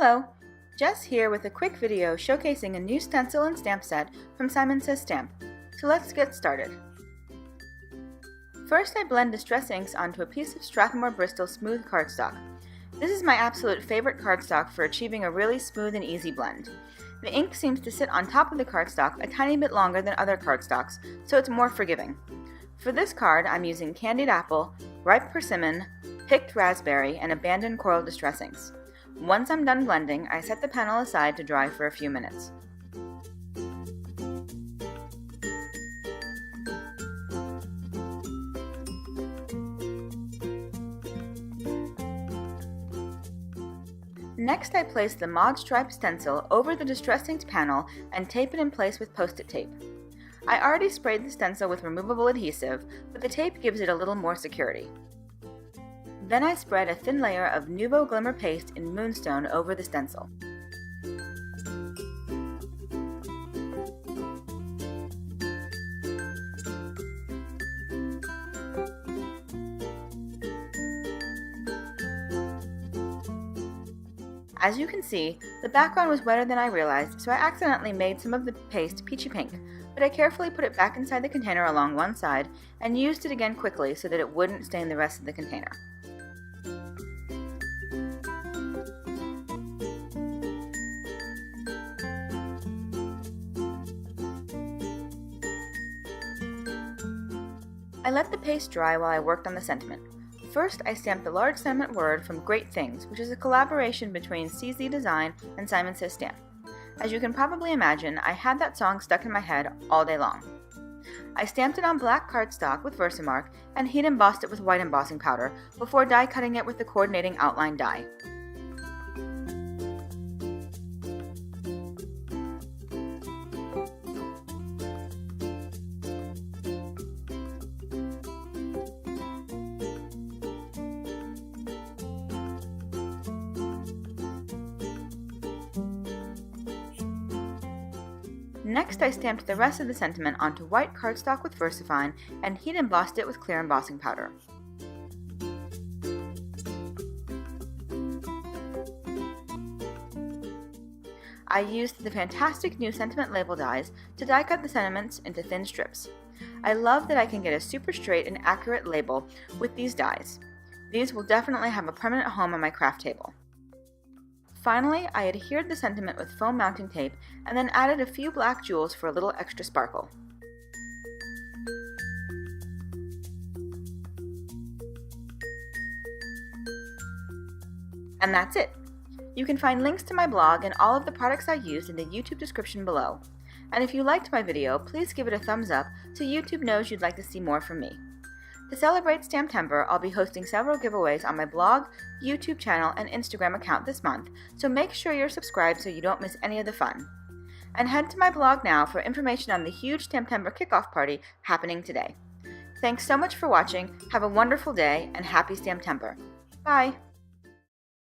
Hello! Jess here with a quick video showcasing a new stencil and stamp set from Simon Says Stamp. So let's get started. First I blend Distress inks onto a piece of Strathmore Bristol smooth cardstock. This is my absolute favorite cardstock for achieving a really smooth and easy blend. The ink seems to sit on top of the cardstock a tiny bit longer than other cardstocks, so it's more forgiving. For this card I'm using Candied Apple, Ripe Persimmon, Picked Raspberry, and Abandoned Coral Distress inks. Once I'm done blending, I set the panel aside to dry for a few minutes. Next I place the Mod Stripe stencil over the Distress Inked panel and tape it in place with Post-it tape. I already sprayed the stencil with removable adhesive, but the tape gives it a little more security. Then I spread a thin layer of Nuvo Glimmer paste in Moonstone over the stencil. As you can see, the background was wetter than I realized, so I accidentally made some of the paste peachy pink, but I carefully put it back inside the container along one side and used it again quickly so that it wouldn't stain the rest of the container. I let the paste dry while I worked on the sentiment. First, I stamped the large sentiment word from Great Things, which is a collaboration between CZ Design and Simon Says Stamp. As you can probably imagine, I had that song stuck in my head all day long. I stamped it on black cardstock with Versamark and heat embossed it with white embossing powder before die cutting it with the coordinating outline die. Next, I stamped the rest of the sentiment onto white cardstock with VersaFine and heat embossed it with clear embossing powder. I used the fantastic new sentiment label dies to die cut the sentiments into thin strips. I love that I can get a super straight and accurate label with these dies. These will definitely have a permanent home on my craft table. Finally, I adhered the sentiment with foam mounting tape and then added a few black jewels for a little extra sparkle. And that's it! You can find links to my blog and all of the products I used in the YouTube description below. And if you liked my video, please give it a thumbs up so YouTube knows you'd like to see more from me. To celebrate STAMPtember, I'll be hosting several giveaways on my blog, YouTube channel, and Instagram account this month, so make sure you're subscribed so you don't miss any of the fun. And head to my blog now for information on the huge STAMPtember kickoff party happening today. Thanks so much for watching, have a wonderful day, and happy STAMPtember. Bye!